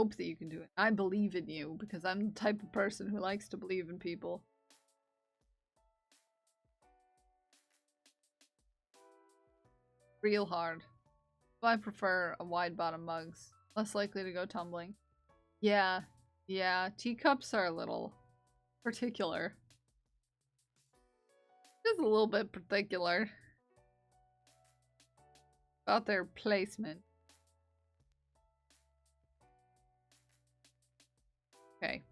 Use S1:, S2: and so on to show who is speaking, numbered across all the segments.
S1: hope that you can do it. I believe in you because I'm the type of person who likes to believe in people. Real hard. I prefer a wide bottom mugs. Less likely to go tumbling. Yeah. Yeah. Teacups are a little particular. Just a little bit particular. About their placement. Okay.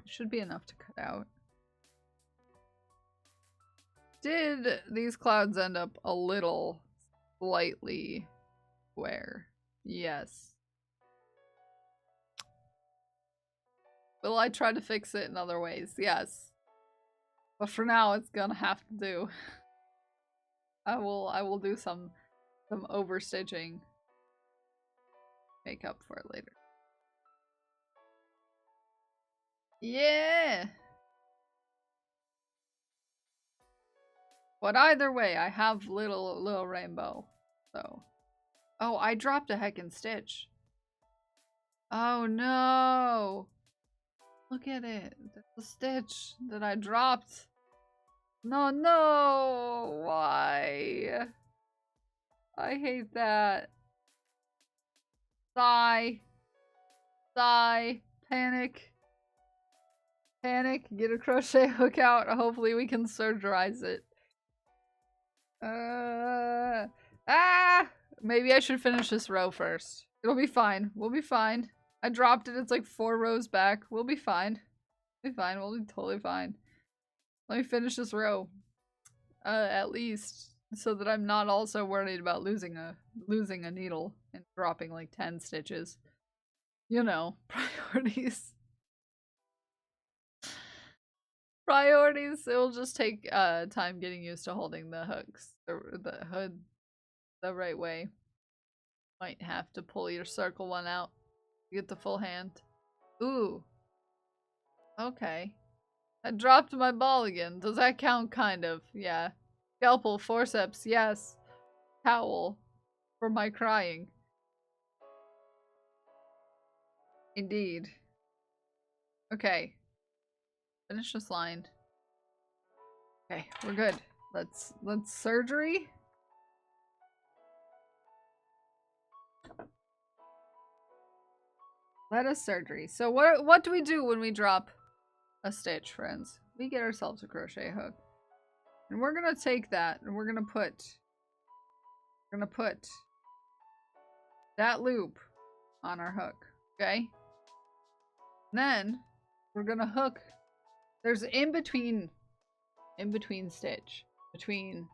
S1: Should be enough to cut out. Did these clouds end up a little slightly square? Yes. Will I try to fix it in other ways? Yes. But for now, it's gonna have to do. I will do some overstitching. Make up for it later. Yeah! But either way, I have little rainbow. So. Oh, I dropped a heckin' stitch. Oh no! Look at it. That's a stitch that I dropped. No! Why? I hate that. Sigh. Sigh. Panic. Panic. Get a crochet hook out. Hopefully we can surgerize it. Maybe I should finish this row first. It'll be fine. We'll be fine. I dropped it. It's like 4 rows back. We'll be fine. We'll be fine. We'll be totally fine. Let me finish this row. At least. So that I'm not also worried about losing a needle and dropping like 10 stitches. You know, priorities. Priorities. It will just take time getting used to holding the hooks, the hood, the right way. Might have to pull your circle one out to get the full hand. Ooh. Okay. I dropped my ball again. Does that count? Kind of. Yeah. Scalpel, forceps, yes. Towel for my crying. Indeed. Okay. Finish this line. Okay, we're good. Let's surgery. Let us surgery. So what do we do when we drop a stitch, friends? We get ourselves a crochet hook. And we're gonna take that and we're gonna put that loop on our hook, okay? And then we're gonna hook. There's in between stitch between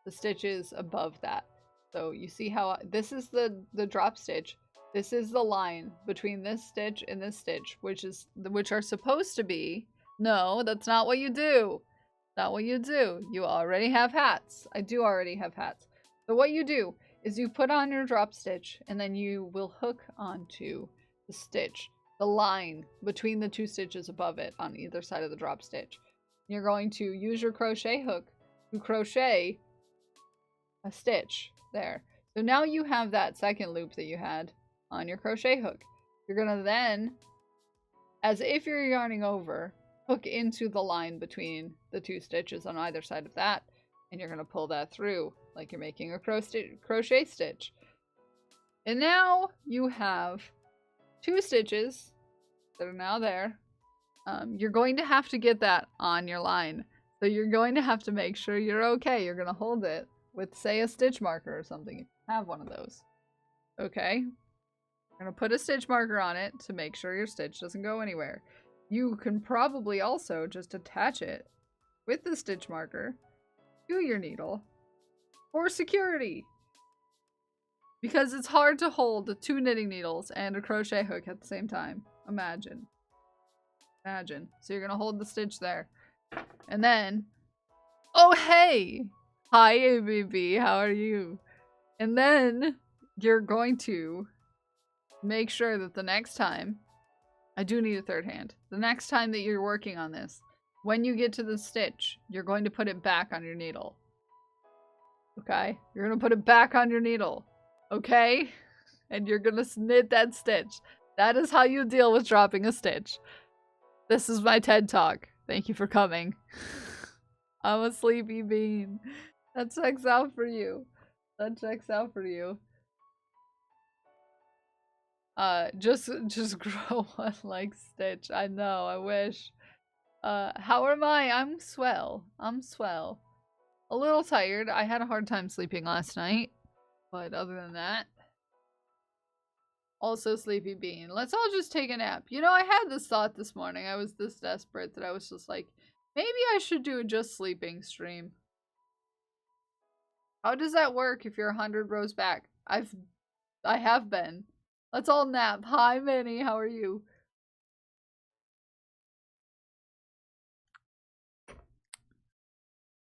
S1: the stitches above that. So you see how this is the drop stitch. This is the line between this stitch and this stitch, which are supposed to be. No, that's not what you do. Not what you do. You already have hats. I do already have hats. So what you do is you put on your drop stitch and then you will hook onto the stitch, the line between the 2 stitches above it on either side of the drop stitch. You're going to use your crochet hook to crochet a stitch there. So now you have that second loop that you had on your crochet hook. You're gonna then, as if you're yarning over, hook into the line between the 2 stitches on either side of that, and you're gonna pull that through like you're making a crochet stitch. And now you have 2 stitches that are now there. You're going to have to get that on your line. So you're going to have to make sure you're okay. You're gonna hold it with, say, a stitch marker or something. If you have one of those. Okay? You're gonna put a stitch marker on it to make sure your stitch doesn't go anywhere. You can probably also just attach it with the stitch marker to your needle for security. Because it's hard to hold 2 knitting needles and a crochet hook at the same time. Imagine. Imagine. So you're gonna hold the stitch there. And then, oh hey! Hi ABB, how are you? And then you're going to make sure that the next time, I do need a third hand. The next time that you're working on this, when you get to the stitch, you're going to put it back on your needle. Okay? You're going to put it back on your needle. Okay? And you're going to knit that stitch. That is how you deal with dropping a stitch. This is my TED Talk. Thank you for coming. I'm a sleepy bean. That checks out for you. That checks out for you. Just grow one like Stitch. I know, I wish. How am I? I'm swell. I'm swell. A little tired. I had a hard time sleeping last night. But other than that, also sleepy bean. Let's all just take a nap. You know, I had this thought this morning. I was this desperate that I was just like, maybe I should do a just sleeping stream. How does that work if you're 100 rows back? I have been. Let's all nap. Hi, Minnie. How are you?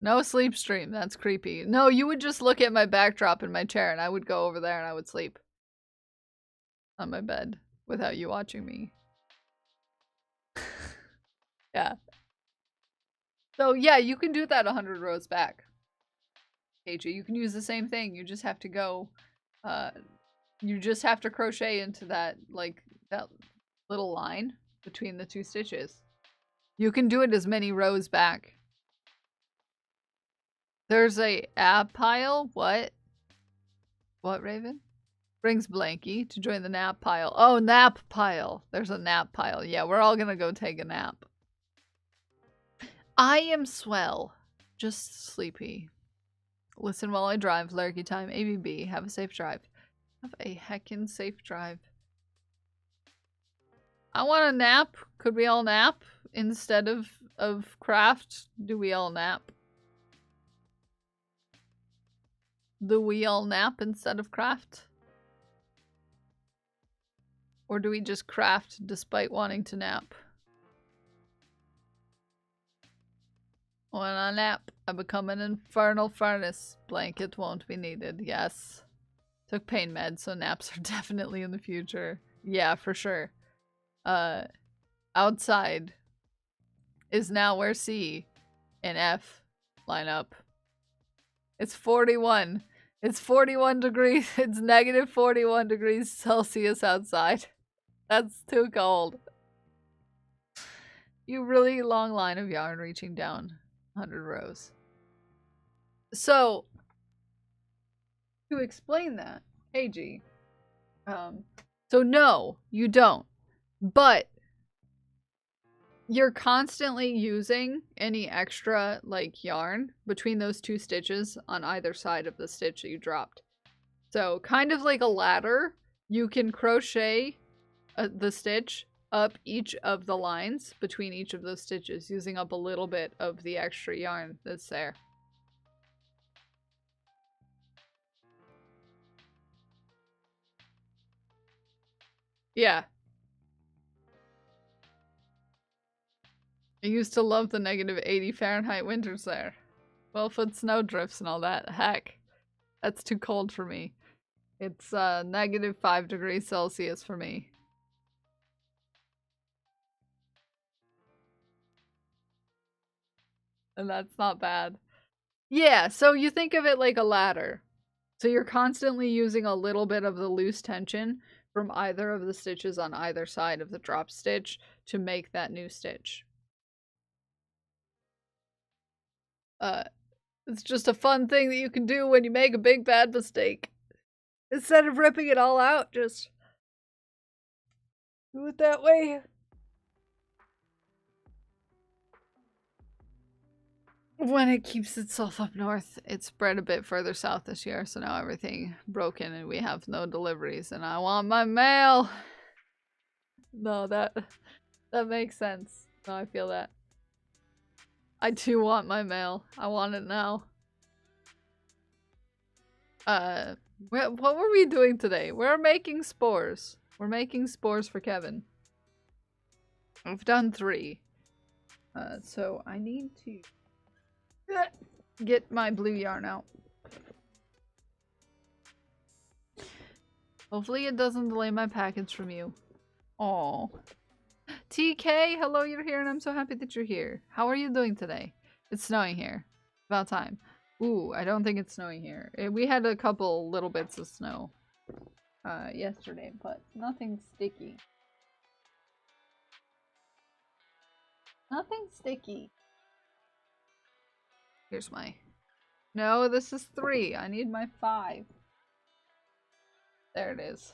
S1: No sleep stream. That's creepy. No, you would just look at my backdrop in my chair and I would go over there and I would sleep on my bed without you watching me. Yeah. So yeah, you can do that 100 rows back. KJ, you can use the same thing. You just have to go, you just have to crochet into that, like, that little line between the two stitches. You can do it as many rows back. There's a ab pile? What? What, Raven? Brings Blanky to join the nap pile. Oh, nap pile. There's a nap pile. Yeah, we're all gonna go take a nap. I am swell. Just sleepy. Listen while I drive. Lurky time. ABB. Have a safe drive. Have a heckin' safe drive. I want a nap. Could we all nap? Instead of craft, do we all nap? Do we all nap instead of craft? Or do we just craft despite wanting to nap? When I nap, I become an infernal furnace. Blanket won't be needed. Yes. Took pain meds, so naps are definitely in the future. Yeah, for sure. Outside is now where C and F line up. It's 41. It's 41 degrees. It's negative 41 degrees Celsius outside. That's too cold. You really long line of yarn reaching down 100 rows. So, to explain that, hey G, so no, you don't, but you're constantly using any extra, like, yarn between those two stitches on either side of the stitch that you dropped. So, kind of like a ladder, you can crochet the stitch up each of the lines between each of those stitches, using up a little bit of the extra yarn that's there. Yeah. I used to love the negative 80 Fahrenheit winters there. 12-foot snow drifts and all that. Heck, that's too cold for me. It's negative 5 degrees Celsius for me. And that's not bad. Yeah, so you think of it like a ladder. So you're constantly using a little bit of the loose tension from either of the stitches on either side of the drop stitch to make that new stitch. It's just a fun thing that you can do when you make a big bad mistake. Instead of ripping it all out, just do it that way. When it keeps itself up north, it spread a bit further south this year, so now everything broken and we have no deliveries, and I want my mail! No, that makes sense. No, I feel that. I too want my mail. I want it now. What were we doing today? We're making spores. We're making spores for Kevin. We've done 3. So I need to get my blue yarn out. Hopefully it doesn't delay my package from you. Aww. TK, hello, you're here and I'm so happy that you're here. How are you doing today? It's snowing here. About time. Ooh, I don't think it's snowing here. We had a couple little bits of snow yesterday, but nothing sticky. Nothing sticky. Here's my... No, this is 3. I need my 5. There it is.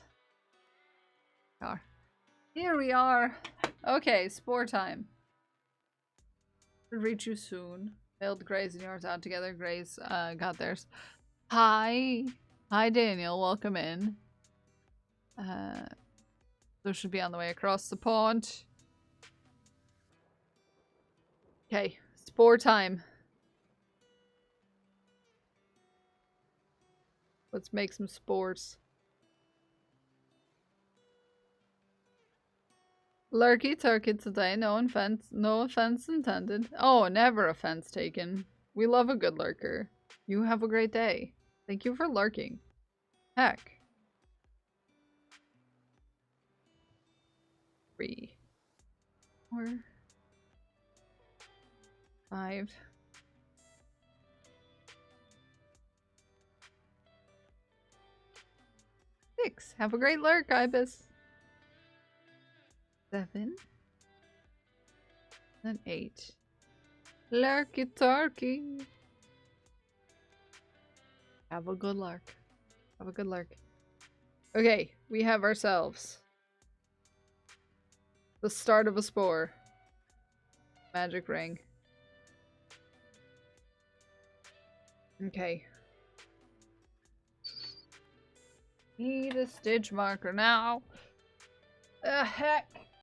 S1: Here we are. Okay, spore time. We'll reach you soon. Failed Grays and yours out together. Grays got theirs. Hi. Hi, Daniel. Welcome in. Those should be on the way across the pond. Okay, spore time. Let's make some spores. Lurky turkey today, no offense intended. Oh, never offense taken. We love a good lurker. You have a great day. Thank you for lurking. Heck. 3, 4, 5. 6. Have a great lurk, Ibis. 7. And 8. Lurky turkey. Have a good lurk. Have a good lurk. Okay, we have ourselves the start of a spore. Magic ring. Okay. Need a stitch marker now. The heck?